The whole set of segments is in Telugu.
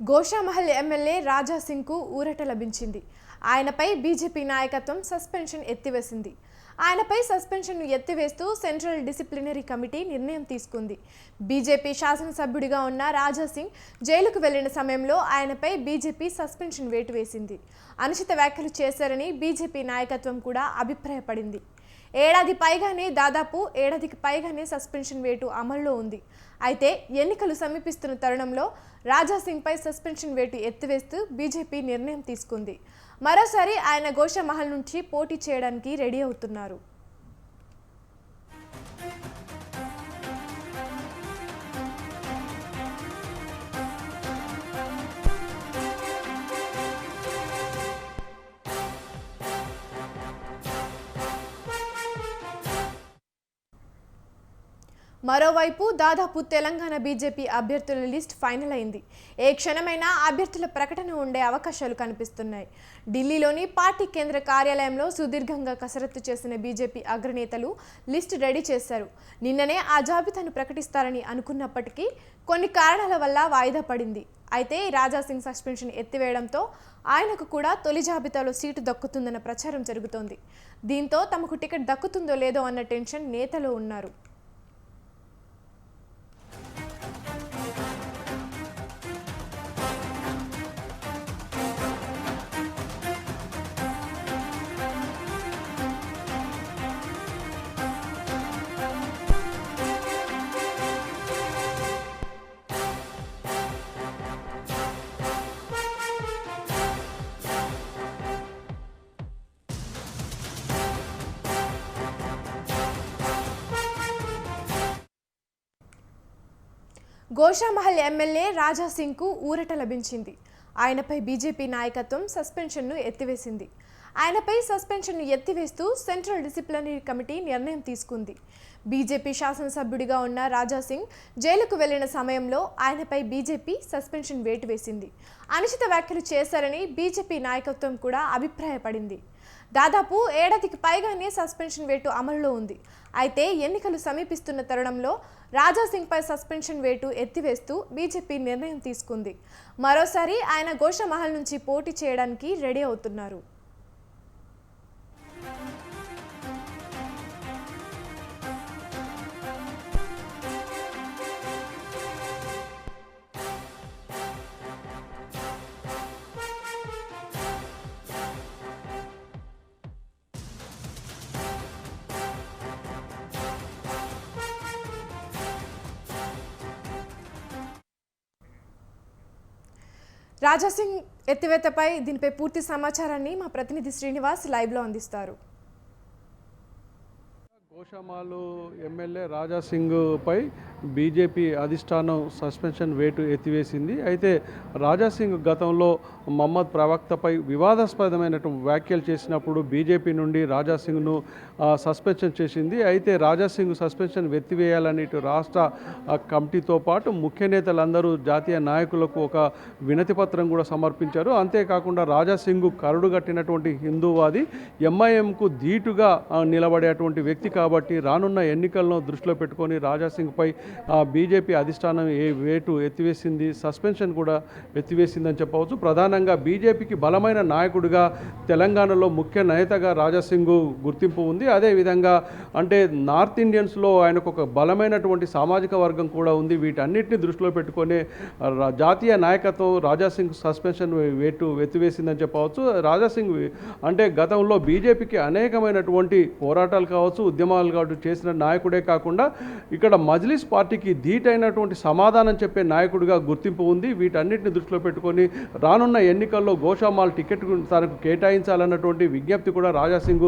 గోషామహల్ ఎమ్మెల్యే రాజా సింగ్కు ఊరట లభించింది. ఆయనపై బీజేపీ నాయకత్వం సస్పెన్షన్ ఎత్తివేసింది. ఆయనపై సస్పెన్షన్ను ఎత్తివేస్తూ సెంట్రల్ డిసిప్లినరీ కమిటీ నిర్ణయం తీసుకుంది. బీజేపీ శాసనసభ్యుడిగా ఉన్న రాజా సింగ్ జైలుకు వెళ్లిన సమయంలో ఆయనపై బీజేపీ సస్పెన్షన్ వేటు వేసింది. అనుచిత వ్యాఖ్యలు చేశారని బీజేపీ నాయకత్వం కూడా అభిప్రాయపడింది. దాదాపు ఏడాదికి పైగానే సస్పెన్షన్ వేటు అమల్లో ఉంది. అయితే ఎన్నికలు సమీపిస్తున్న తరుణంలో రాజా సింగ్పై సస్పెన్షన్ వేటు ఎత్తివేస్తూ బీజేపీ నిర్ణయం తీసుకుంది. మరోసారి ఆయన గోషామహల్ నుంచి పోటీ చేయడానికి రెడీ అవుతున్నారు. మరోవైపు దాదాపు తెలంగాణ బీజేపీ అభ్యర్థుల లిస్ట్ ఫైనల్ అయింది. ఏ క్షణమైనా అభ్యర్థుల ప్రకటన ఉండే అవకాశాలు కనిపిస్తున్నాయి. ఢిల్లీలోని పార్టీ కేంద్ర కార్యాలయంలో సుదీర్ఘంగా కసరత్తు చేసిన బీజేపీ అగ్రనేతలు లిస్ట్ రెడీ చేశారు. నిన్ననే ఆ జాబితాను ప్రకటిస్తారని అనుకున్నప్పటికీ కొన్ని కారణాల వల్ల వాయిదా పడింది. అయితే రాజా సింగ్ సస్పెన్షన్ ఎత్తివేయడంతో ఆయనకు కూడా తొలి జాబితాలో సీటు దక్కుతుందన్న ప్రచారం జరుగుతోంది. దీంతో తమకు టికెట్ దక్కుతుందో లేదో అన్న టెన్షన్ నేతలు ఉన్నారు. గోషామహల్ ఎమ్మెల్యే రాజా సింగ్కు ఊరట లభించింది. ఆయనపై బీజేపీ నాయకత్వం సస్పెన్షన్ను ఎత్తివేసింది. ఆయనపై సస్పెన్షన్ను ఎత్తివేస్తూ సెంట్రల్ డిసిప్లినరీ కమిటీ నిర్ణయం తీసుకుంది. బీజేపీ శాసనసభ్యుడిగా ఉన్న రాజా సింగ్ జైలుకు వెళ్లిన సమయంలో ఆయనపై బీజేపీ సస్పెన్షన్ వేటు వేసింది. అనుచిత వ్యాఖ్యలు చేశారని బీజేపీ నాయకత్వం కూడా అభిప్రాయపడింది. దాదాపు ఏడాదికి పైగానే సస్పెన్షన్ వేటు అమలులో ఉంది. అయితే ఎన్నికలు సమీపిస్తున్న తరుణంలో రాజా సింగ్పై సస్పెన్షన్ వేటు ఎత్తివేస్తూ బీజేపీ నిర్ణయం తీసుకుంది. మరోసారి ఆయన గోషామహల్ నుంచి పోటీ చేయడానికి రెడీ అవుతున్నారు. రాజా సింగ్ ఎత్తివేతపై దీనిపై పూర్తి సమాచారాన్ని మా ప్రతినిధి శ్రీనివాస్ లైవ్లో అందిస్తారు. గోషామహల్ ఎమ్మెల్యే రాజా సింగ్ పై బీజేపీ అధిష్టానం సస్పెన్షన్ వేటు ఎత్తివేసింది. అయితే రాజా సింగ్ గతంలో మహమ్మద్ ప్రవక్తపై వివాదాస్పదమైనటువంటి వ్యాఖ్యలు చేసినప్పుడు బీజేపీ నుండి రాజా సింగ్ను సస్పెన్షన్ చేసింది. అయితే రాజా సింగ్ సస్పెన్షన్ ఎత్తివేయాలని రాష్ట్ర కమిటీతో పాటు ముఖ్య నేతలందరూ జాతీయ నాయకులకు ఒక వినతి పత్రం కూడా సమర్పించారు. అంతేకాకుండా రాజా సింగ్ కరడుగట్టినటువంటి హిందూవాది, ఎంఐఎంకు ధీటుగా నిలబడేటువంటి వ్యక్తి కాబట్టి రానున్న ఎన్నికలను దృష్టిలో పెట్టుకొని రాజా సింగ్పై బీజేపీ అధిష్టానం వేటు ఎత్తివేసింది, సస్పెన్షన్ కూడా ఎత్తివేసిందని చెప్పవచ్చు. ప్రధానంగా బీజేపీకి బలమైన నాయకుడిగా తెలంగాణలో ముఖ్య నేతగా రాజా సింగ్ గుర్తింపు ఉంది. అదేవిధంగా అంటే నార్త్ ఇండియన్స్లో ఆయనకు ఒక బలమైనటువంటి సామాజిక వర్గం కూడా ఉంది. వీటన్నిటిని దృష్టిలో పెట్టుకొని జాతీయ నాయకత్వం రాజా సింగ్ సస్పెన్షన్ వేటు ఎత్తివేసిందని చెప్పవచ్చు. రాజా సింగ్ అంటే గతంలో బీజేపీకి అనేకమైనటువంటి పోరాటాలు కావచ్చు, ఉద్యమాలు కావచ్చు చేసిన నాయకుడే కాకుండా ఇక్కడ మజ్లిస్ పార్టీకి ధీటైనటువంటి సమాధానం చెప్పే నాయకుడిగా గుర్తింపు ఉంది. వీటన్నిటిని దృష్టిలో పెట్టుకొని రానున్న ఎన్నికల్లో గోషామహల్ టికెట్ తనకు కేటాయించాలన్నటువంటి విజ్ఞప్తి కూడా రాజా సింగ్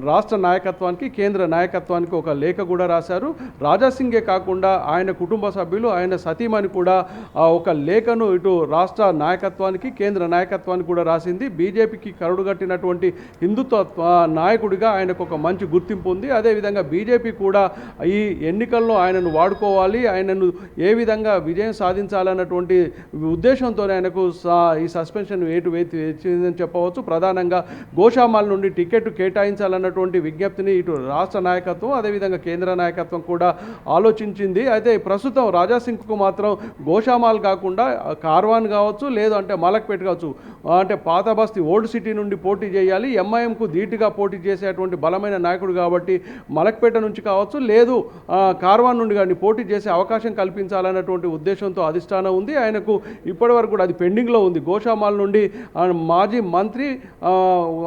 రాష్ట్ర నాయకత్వానికి, కేంద్ర నాయకత్వానికి ఒక లేఖ కూడా రాశారు. రాజా సింగే కాకుండా ఆయన కుటుంబ సభ్యులు, ఆయన సతీమణి కూడా ఒక లేఖను ఇటు రాష్ట్ర నాయకత్వానికి, కేంద్ర నాయకత్వానికి కూడా రాసింది. బీజేపీకి కరుడుగట్టినటువంటి హిందుత్వ నాయకుడిగా ఆయనకు ఒక మంచి గుర్తింపు ఉంది. అదేవిధంగా అదేవిధంగా బీజేపీ కూడా ఈ ఎన్నికల్లో ఆయనను వాడుకోవాలి, ఆయనను ఏ విధంగా విజయం సాధించాలన్నటువంటి ఉద్దేశంతోనే ఆయనకు ఈ సస్పెన్షన్ వేటు వేసిందని చెప్పవచ్చు. ప్రధానంగా గోషామాల్ నుండి టికెట్ కేటాయించాలన్నటువంటి విజ్ఞప్తిని ఇటు రాష్ట్ర నాయకత్వం అదేవిధంగా కేంద్ర నాయకత్వం కూడా ఆలోచించింది. అయితే ప్రస్తుతం రాజాసింగ్కు మాత్రం గోషామాల్ కాకుండా కార్వాన్ కావచ్చు, లేదు అంటే మలక్పేట కావచ్చు, అంటే పాత బస్తీ ఓల్డ్ సిటీ నుండి పోటీ చేయాలి. ఎంఐఎంకు ధీటుగా పోటీ చేసేటువంటి బలమైన నాయకుడు కాబట్టి మలక్పేట నుంచి కావచ్చు, లేదు కార్వాన్ నుండి కానీ పోటీ చేసే అవకాశం కల్పించాలన్నటువంటి ఉద్దేశంతో అధిష్టానం ఉంది. ఆయనకు ఇప్పటివరకు కూడా అది పెండింగ్లో ఉంది. గోషామాల్ నుండి మాజీ మంత్రి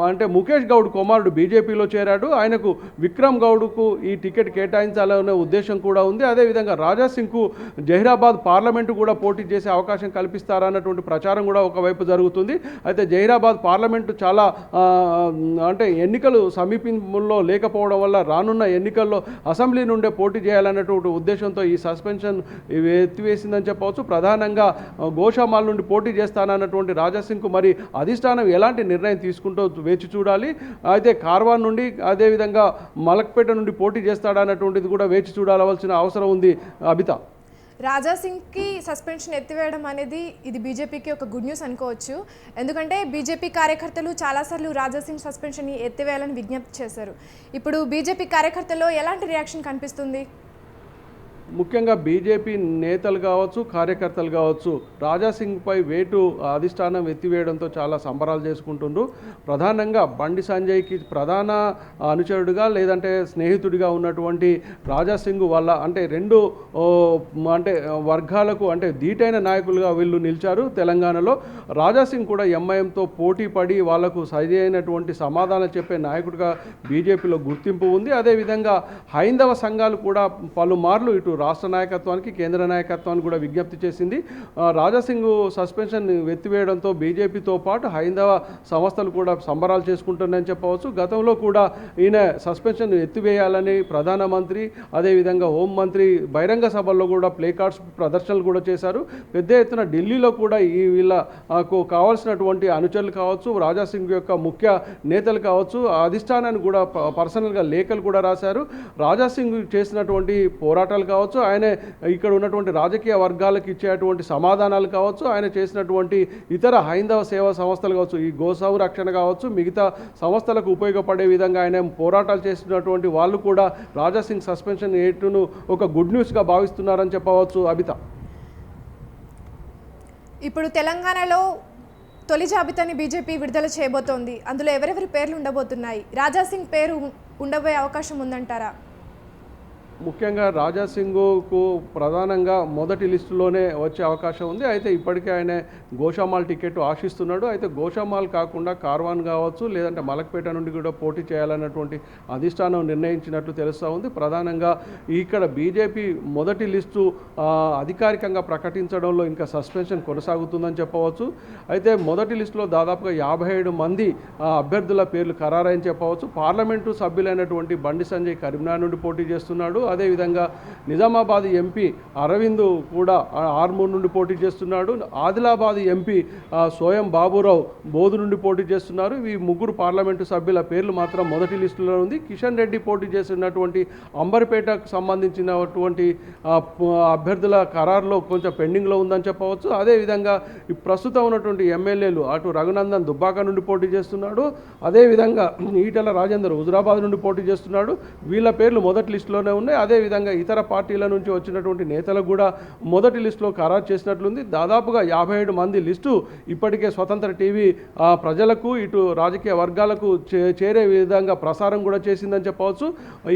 అంటే ముఖేష్ గౌడ్ కుమారుడు బీజేపీలో చేరాడు. ఆయనకు విక్రమ్ గౌడ్కు ఈ టికెట్ కేటాయించాలనే ఉద్దేశం కూడా ఉంది. అదేవిధంగా రాజాసింగ్కు జహీరాబాద్ పార్లమెంటు కూడా పోటీ చేసే అవకాశం కల్పిస్తారన్నటువంటి ప్రచారం కూడా ఒకవైపు జరుగుతుంది. అయితే జహీరాబాద్ పార్లమెంటు చాలా అంటే ఎన్నికలు సమీపంలో లేకపోవడం వల్ల రానున్న ఎన్నికల్లో అసెంబ్లీ నుండే పోటీ చేయాలన్నటువంటి ఉద్దేశంతో ఈ సస్పెన్షన్ ఎత్తివేసిందని చెప్పవచ్చు. ప్రధానంగా గోషామాల్ నుండి పోటీ చేస్తానన్నటువంటి రాజాసింగ్కు మరి అధిష్టానం ఎలాంటి నిర్ణయం తీసుకుంటూ వేచి చూడాలి. అయితే కార్వాన్ నుండి అదేవిధంగా మలక్పేట నుండి పోటీ చేస్తాడన్నటువంటిది కూడా వేచి చూడాల్సిన అవసరం ఉంది. అబిత, రాజాసింగ్కి సస్పెన్షన్ ఎత్తివేయడం అనేది ఇది బీజేపీకి ఒక గుడ్ న్యూస్ అనుకోవచ్చు. ఎందుకంటే బీజేపీ కార్యకర్తలు చాలాసార్లు రాజాసింగ్ సస్పెన్షన్ని ఎత్తివేయాలని విజ్ఞప్తి చేశారు. ఇప్పుడు బీజేపీ కార్యకర్తల్లో ఎలాంటి రియాక్షన్ కనిపిస్తుంది? ముఖ్యంగా బీజేపీ నేతలు కావచ్చు, కార్యకర్తలు కావచ్చు, రాజాసింగ్పై వేటు అధిష్టానం ఎత్తివేయడంతో చాలా సంబరాలు చేసుకుంటుండ్రు. ప్రధానంగా బండి సంజయ్కి ప్రధాన అనుచరుడిగా లేదంటే స్నేహితుడిగా ఉన్నటువంటి రాజాసింగ్ వల్ల అంటే రెండు అంటే వర్గాలకు అంటే ధీటైన నాయకులుగా వీళ్ళు నిలిచారు తెలంగాణలో. రాజాసింగ్ కూడా ఎంఐఎంతో పోటీ పడి వాళ్లకు సరి అయినటువంటి సమాధానం చెప్పే నాయకుడిగా బీజేపీలో గుర్తింపు ఉంది. అదేవిధంగా హైందవ సంఘాలు కూడా పలుమార్లు ఇటు రాష్ట్ర నాయకత్వానికి కేంద్ర నాయకత్వానికి కూడా విజ్ఞప్తి చేసింది. రాజాసింగ్ సస్పెన్షన్ ఎత్తివేయడంతో బీజేపీతో పాటు హైందవ సంస్థలు కూడా సంబరాలు చేసుకుంటున్నాయని చెప్పవచ్చు. గతంలో కూడా ఈయన సస్పెన్షన్ ఎత్తివేయాలని ప్రధానమంత్రి అదేవిధంగా హోంమంత్రి బహిరంగ సభల్లో కూడా ప్లే కార్డ్స్ ప్రదర్శనలు కూడా చేశారు. పెద్ద ఎత్తున ఢిల్లీలో కూడా ఈ వీళ్ళకు కావాల్సినటువంటి అనుచరులు కావచ్చు, రాజాసింగ్ యొక్క ముఖ్య నేతలు కావచ్చు, అధిష్టానాన్ని కూడా పర్సనల్గా లేఖలు కూడా రాశారు. రాజాసింగ్ చేసినటువంటి పోరాటాలు కావచ్చు, ఆయన ఇక్కడ ఉన్నటువంటి రాజకీయ వర్గాలకు ఇచ్చేటువంటి సమాధానాలు కావచ్చు, ఆయన చేసినటువంటి ఇతర హైందవ సేవా సంస్థలు కావచ్చు, ఈ గోసౌ రక్షణ కావచ్చు, మిగతా సంస్థలకు ఉపయోగపడే విధంగా ఆయన పోరాటాలు చేసినటువంటి వాళ్ళు కూడా రాజాసింగ్ సస్పెన్షన్ ఏటును ఒక గుడ్ న్యూస్గా భావిస్తున్నారని చెప్పవచ్చు. అబిత, ఇప్పుడు తెలంగాణలో తొలి జాబితాని బీజేపీ విడుదల చేయబోతోంది. అందులో ఎవరెవరి పేర్లు ఉండబోతున్నాయి? రాజాసింగ్ పేరు ఉండబోయే అవకాశం ఉందంటారా? ముఖ్యంగా రాజాసింగ్కు ప్రధానంగా మొదటి లిస్టులోనే వచ్చే అవకాశం ఉంది. అయితే ఇప్పటికే ఆయన గోషామాల్ టికెట్ ఆశిస్తున్నాడు. అయితే గోషామాల్ కాకుండా కార్వాన్ కావచ్చు, లేదంటే మలక్పేట నుండి కూడా పోటీ చేయాలన్నటువంటి అధిష్టానం నిర్ణయించినట్లు తెలుస్తూ ఉంది. ప్రధానంగా ఇక్కడ బీజేపీ మొదటి లిస్టు అధికారికంగా ప్రకటించడంలో ఇంకా సస్పెన్షన్ కొనసాగుతుందని చెప్పవచ్చు. అయితే మొదటి లిస్టులో దాదాపుగా 57 మంది అభ్యర్థుల పేర్లు ఖరారని చెప్పవచ్చు. పార్లమెంటు సభ్యులైనటువంటి బండి సంజయ్ కరీంనగర్ నుండి పోటీ చేస్తున్నాడు. అదేవిధంగా నిజామాబాద్ ఎంపీ అరవింద్ కూడా ఆర్మూర్ నుండి పోటీ చేస్తున్నాడు. ఆదిలాబాద్ ఎంపీ సోయం బాబురావు బోధు నుండి పోటీ చేస్తున్నారు. ఈ ముగ్గురు పార్లమెంటు సభ్యుల పేర్లు మాత్రం మొదటి లిస్టులో ఉంది. కిషన్ రెడ్డి పోటీ చేస్తున్నటువంటి అంబర్పేటకు సంబంధించినటువంటి అభ్యర్థుల ఖరారులో కొంచెం పెండింగ్లో ఉందని చెప్పవచ్చు. అదేవిధంగా ప్రస్తుతం ఉన్నటువంటి ఎమ్మెల్యేలు అటు రఘునందన్ దుబ్బాక నుండి పోటీ చేస్తున్నాడు. అదేవిధంగా ఈటెల రాజేందర్ హుజురాబాద్ నుండి పోటీ చేస్తున్నాడు. వీళ్ళ పేర్లు మొదటి లిస్టులోనే ఉన్నాయి. అదేవిధంగా ఇతర పార్టీల నుంచి వచ్చినటువంటి నేతలకు కూడా మొదటి లిస్టులో ఖరారు చేసినట్లుంది. దాదాపుగా 57 మంది లిస్టు ఇప్పటికే స్వతంత్ర టీవీ ప్రజలకు ఇటు రాజకీయ వర్గాలకు చేరే విధంగా ప్రసారం కూడా చేసిందని చెప్పవచ్చు.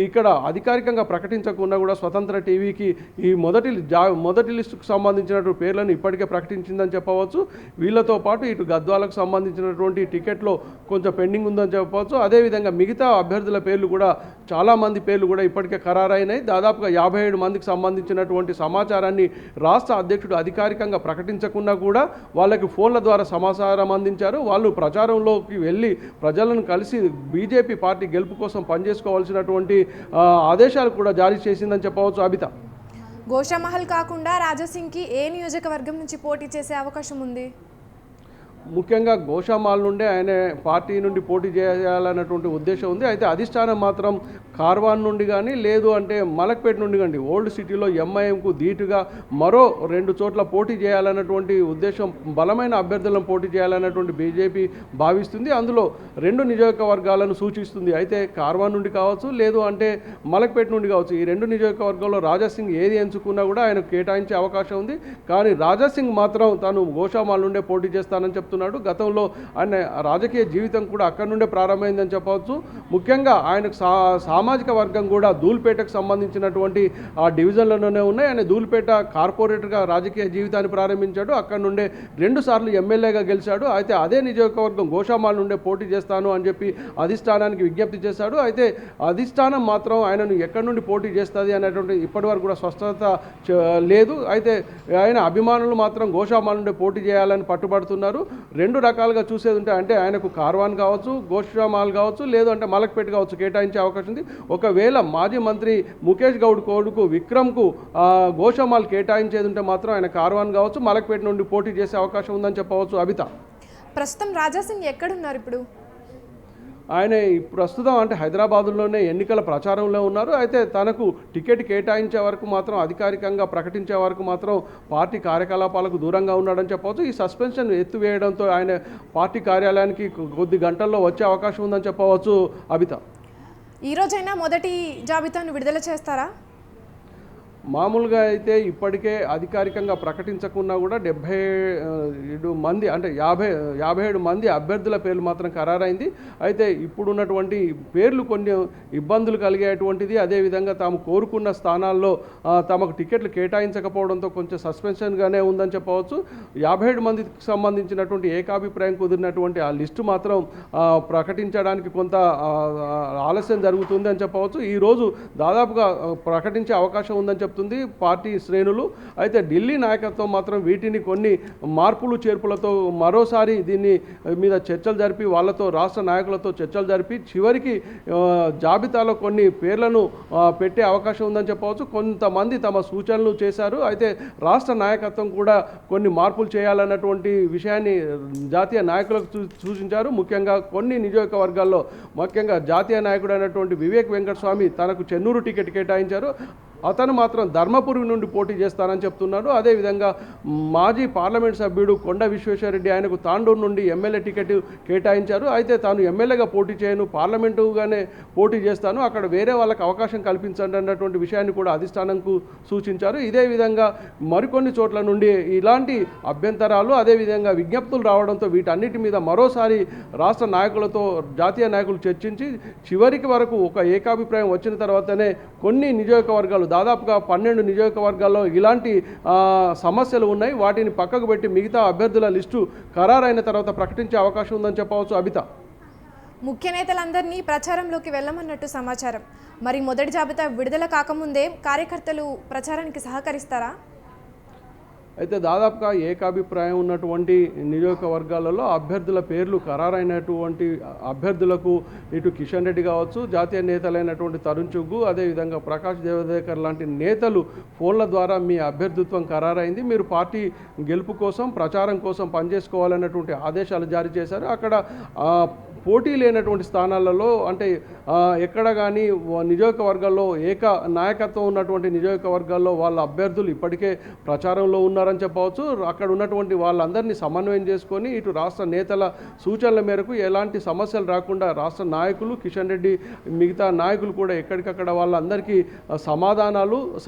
ఇక్కడ అధికారికంగా ప్రకటించకుండా కూడా స్వతంత్ర టీవీకి ఈ మొదటి లిస్టుకు సంబంధించినటువంటి పేర్లను ఇప్పటికే ప్రకటించిందని చెప్పవచ్చు. వీళ్ళతో పాటు ఇటు గద్వాలకు సంబంధించినటువంటి టికెట్లో కొంచెం పెండింగ్ ఉందని చెప్పవచ్చు. అదేవిధంగా మిగతా అభ్యర్థుల పేర్లు కూడా చాలామంది పేర్లు కూడా ఇప్పటికే ఖరారైనాయి. దాదాపుగా 57 మందికి సంబంధించినటువంటి సమాచారాన్ని రాష్ట్ర అధ్యక్షుడు అధికారికంగా ప్రకటించకుండా కూడా వాళ్ళకి ఫోన్ల ద్వారా సమాచారం అందించారు. వాళ్ళు ప్రచారంలోకి వెళ్ళి ప్రజలను కలిసి బీజేపీ పార్టీ గెలుపు కోసం పనిచేసుకోవాల్సినటువంటి ఆదేశాలు కూడా జారీ చేసిందని చెప్పవచ్చు. అబిత, గోషామహల్ కాకుండా రాజాసింగ్కి ఏ నియోజకవర్గం నుంచి పోటీ చేసే అవకాశం ఉంది? ముఖ్యంగా గోషామాల్ నుండే ఆయన పార్టీ నుండి పోటీ చేయాలన్నటువంటి ఉద్దేశం ఉంది. అయితే అధిష్టానం మాత్రం కార్వాన్ నుండి కానీ లేదు అంటే మలక్పేట నుండి కానీ ఓల్డ్ సిటీలో ఎంఐఎంకు ధీటుగా మరో 2 చోట్ల పోటీ చేయాలన్నటువంటి ఉద్దేశం, బలమైన అభ్యర్థులను పోటీ చేయాలన్నటువంటి బీజేపీ భావిస్తుంది. అందులో 2 నియోజకవర్గాలను సూచిస్తుంది. అయితే కార్వాన్ నుండి కావచ్చు, లేదు అంటే మలక్పేట నుండి కావచ్చు. ఈ 2 నియోజకవర్గాల్లో రాజాసింగ్ ఏది ఎంచుకున్నా కూడా ఆయన కేటాయించే అవకాశం ఉంది. కానీ రాజాసింగ్ మాత్రం తాను గోషామాల్ నుండే పోటీ చేస్తానని చెప్తున్నాడు. గతంలో ఆయన రాజకీయ జీవితం కూడా అక్కడి నుండే ప్రారంభమైందని చెప్పవచ్చు. ముఖ్యంగా ఆయనకు సామాజిక వర్గం కూడా ధూల్పేటకు సంబంధించినటువంటి ఆ డివిజన్లలోనే ఉన్నాయి. ఆయన ధూల్పేట కార్పొరేటర్గా రాజకీయ జీవితాన్ని ప్రారంభించాడు. అక్కడి నుండే 2 సార్లు ఎమ్మెల్యేగా గెలిచాడు. అయితే అదే నియోజకవర్గం గోషామాల్ నుండే పోటీ చేస్తాను అని చెప్పి అధిష్టానానికి విజ్ఞప్తి చేశాడు. అయితే అధిష్టానం మాత్రం ఆయనను ఎక్కడి నుండి పోటీ చేస్తుంది అనేటువంటి ఇప్పటివరకు కూడా స్పష్టత లేదు. అయితే ఆయన అభిమానులు మాత్రం గోషామాల్ నుండి పోటీ చేయాలని పట్టుబడుతున్నారు. 2 రకాలుగా చూసేది ఉంటే అంటే ఆయనకు కార్వాన్ కావచ్చు, గోషామాల్ కావచ్చు, లేదు అంటే మలక్పేట కావచ్చు కేటాయించే అవకాశం ఉంది. ఒకవేళ మాజీ మంత్రి ముఖేష్ గౌడ్ కొడుకు విక్రమ్కు గోషామాల్ కేటాయించేది ఉంటే మాత్రం ఆయన కార్వాన్ కావచ్చు, మలక్పేట నుండి పోటీ చేసే అవకాశం ఉందని చెప్పవచ్చు. అబిత, ప్రస్తుతం రాజాసింగ్ ఎక్కడున్నారు ఇప్పుడు? ఆయన ప్రస్తుతం అంటే హైదరాబాదులోనే ఎన్నికల ప్రచారంలో ఉన్నారు. అయితే తనకు టికెట్ కేటాయించే వరకు మాత్రం, అధికారికంగా ప్రకటించే వరకు మాత్రం పార్టీ కార్యకలాపాలకు దూరంగా ఉన్నాడని చెప్పవచ్చు. ఈ సస్పెన్షన్ ఎత్తివేయడంతో ఆయన పార్టీ కార్యాలయానికి కొద్ది గంటల్లో వచ్చే అవకాశం ఉందని చెప్పవచ్చు. అబిత, ఈరోజైనా మొదటి జాబితాను విడుదల చేస్తారా? మామూలుగా అయితే ఇప్పటికే అధికారికంగా ప్రకటించకున్నా కూడా 77 మంది అంటే 57 మంది అభ్యర్థుల పేర్లు మాత్రం ఖరారైంది. అయితే ఇప్పుడున్నటువంటి పేర్లు కొన్ని ఇబ్బందులు కలిగేటువంటిది. అదేవిధంగా తాము కోరుకున్న స్థానాల్లో తమకు టికెట్లు కేటాయించకపోవడంతో కొంచెం సస్పెన్షన్గానే ఉందని చెప్పవచ్చు. 57 మందికి సంబంధించినటువంటి ఏకాభిప్రాయం కుదిరినటువంటి ఆ లిస్టు మాత్రం ప్రకటించడానికి కొంత ఆలస్యం జరుగుతుంది అని చెప్పవచ్చు. ఈరోజు దాదాపుగా ప్రకటించే అవకాశం ఉందని చెప్తుంది పార్టీ శ్రేణులు. అయితే ఢిల్లీ నాయకత్వం మాత్రం వీటిని కొన్ని మార్పులు చేర్పులతో మరోసారి దీన్ని మీద చర్చలు జరిపి వాళ్ళతో రాష్ట్ర నాయకులతో చర్చలు జరిపి చివరికి జాబితాలో కొన్ని పేర్లను పెట్టే అవకాశం ఉందని చెప్పవచ్చు. కొంతమంది తమ సూచనలు చేశారు. అయితే రాష్ట్ర నాయకత్వం కూడా కొన్ని మార్పులు చేయాలన్నటువంటి విషయాన్ని జాతీయ నాయకులకు సూచించారు. ముఖ్యంగా కొన్ని నియోజకవర్గాల్లో ముఖ్యంగా జాతీయ నాయకుడు అయినటువంటి వివేక్ వెంకటస్వామి తనకు చెన్నూరు టికెట్ కేటాయించారు. అతను మాత్రం ధర్మపురి నుండి పోటీ చేస్తానని చెప్తున్నాడు. అదేవిధంగా మాజీ పార్లమెంట్ సభ్యుడు కొండ విశ్వేశ్వరరెడ్డి ఆయనకు తాండూరు నుండి ఎమ్మెల్యే టికెట్ కేటాయించారు. అయితే తాను ఎమ్మెల్యేగా పోటీ చేయను, పార్లమెంటుగానే పోటీ చేస్తాను, అక్కడ వేరే వాళ్ళకి అవకాశం కల్పించండి అన్నటువంటి విషయాన్ని కూడా అధిష్టానంకు సూచించారు. ఇదే విధంగా మరికొన్ని చోట్ల నుండి ఇలాంటి అభ్యంతరాలు అదేవిధంగా విజ్ఞప్తులు రావడంతో వీటన్నిటి మీద మరోసారి రాష్ట్ర నాయకులతో జాతీయ నాయకులు చర్చించి చివరికి వరకు ఒక ఏకాభిప్రాయం వచ్చిన తర్వాతనే కొన్ని నియోజకవర్గాలు దాదాపుగా 12 నియోజకవర్గాల్లో ఇలాంటి సమస్యలు ఉన్నాయి. వాటిని పక్కకు పెట్టి మిగతా అభ్యర్థుల లిస్టు ఖరారైన తర్వాత ప్రకటించే అవకాశం ఉందని చెప్పవచ్చు. అబిత, ముఖ్య నేతలందరినీ ప్రచారంలోకి వెళ్ళమన్నట్టు సమాచారం. మరి మొదటి జాబితా విడుదల కాకముందే కార్యకర్తలు ప్రచారానికి సహకరిస్తారా? అయితే దాదాపుగా ఏకాభిప్రాయం ఉన్నటువంటి నియోజకవర్గాలలో అభ్యర్థుల పేర్లు ఖరారైనటువంటి అభ్యర్థులకు ఇటు కిషన్ రెడ్డి కావచ్చు, జాతీయ నేతలైనటువంటి తరుణ్ చుగ్గు, అదేవిధంగా ప్రకాష్ జవదేకర్ లాంటి నేతలు ఫోన్ల ద్వారా మీ అభ్యర్థిత్వం ఖరారైంది, మీరు పార్టీ గెలుపు కోసం ప్రచారం కోసం పనిచేసుకోవాలన్నటువంటి ఆదేశాలు జారీ చేశారు. అక్కడ పోటీ లేనటువంటి స్థానాలలో అంటే ఎక్కడ కానీ నియోజకవర్గాల్లో నాయకత్వం ఉన్నటువంటి నియోజకవర్గాల్లో వాళ్ళ అభ్యర్థులు ఇప్పటికే ప్రచారంలో ఉన్నారని చెప్పవచ్చు. అక్కడ ఉన్నటువంటి వాళ్ళందరినీ సమన్వయం చేసుకొని ఇటు రాష్ట్ర నేతల సూచనల మేరకు ఎలాంటి సమస్యలు రాకుండా రాష్ట్ర నాయకులు కిషన్ రెడ్డి మిగతా నాయకులు కూడా ఎక్కడికక్కడ వాళ్ళందరికీ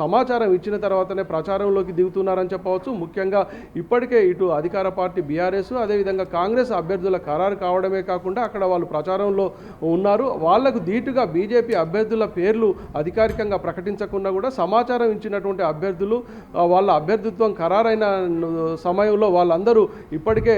సమాచారం ఇచ్చిన తర్వాతనే ప్రచారంలోకి దిగుతున్నారని చెప్పవచ్చు. ముఖ్యంగా ఇప్పటికే ఇటు అధికార పార్టీ బీఆర్ఎస్ అదేవిధంగా కాంగ్రెస్ అభ్యర్థుల ఖరారు కావడమే కాకుండా అక్కడ వాళ్ళు ప్రచారంలో ఉన్నారు. వాళ్లకు ధీటుగా బీజేపీ అభ్యర్థుల పేర్లు అధికారికంగా ప్రకటించకుండా కూడా సమాచారం ఇచ్చినటువంటి అభ్యర్థులు వాళ్ళ అభ్యర్థిత్వం ఖరారైన సమయంలో వాళ్ళందరూ ఇప్పటికే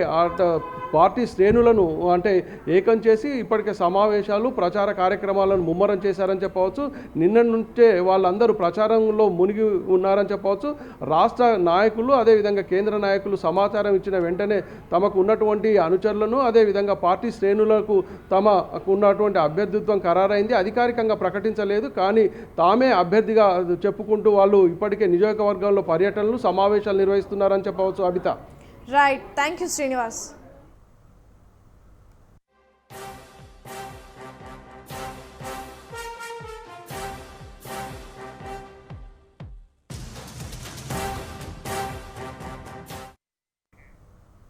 పార్టీ శ్రేణులను అంటే ఏకం చేసి ఇప్పటికే సమావేశాలు ప్రచార కార్యక్రమాలను ముమ్మరం చేశారని చెప్పవచ్చు. నిన్న నుంచే వాళ్ళందరూ ప్రచారంలో మునిగి ఉన్నారని చెప్పవచ్చు. రాష్ట్ర నాయకులు అదేవిధంగా కేంద్ర నాయకులు సమాచారం ఇచ్చిన వెంటనే తమకు ఉన్నటువంటి అనుచరులను అదేవిధంగా పార్టీ శ్రేణులకు తమకు ఉన్నటువంటి అభ్యర్థిత్వం ఖరారైంది. అధికారికంగా ప్రకటించలేదు, కానీ తామే అభ్యర్థిగా చెప్పుకుంటూ వాళ్ళు ఇప్పటికే నియోజకవర్గంలో పర్యటనలు సమావేశాలు నిర్వహిస్తున్నారని చెప్పవచ్చు. Abitha, right, thank you Srinivas.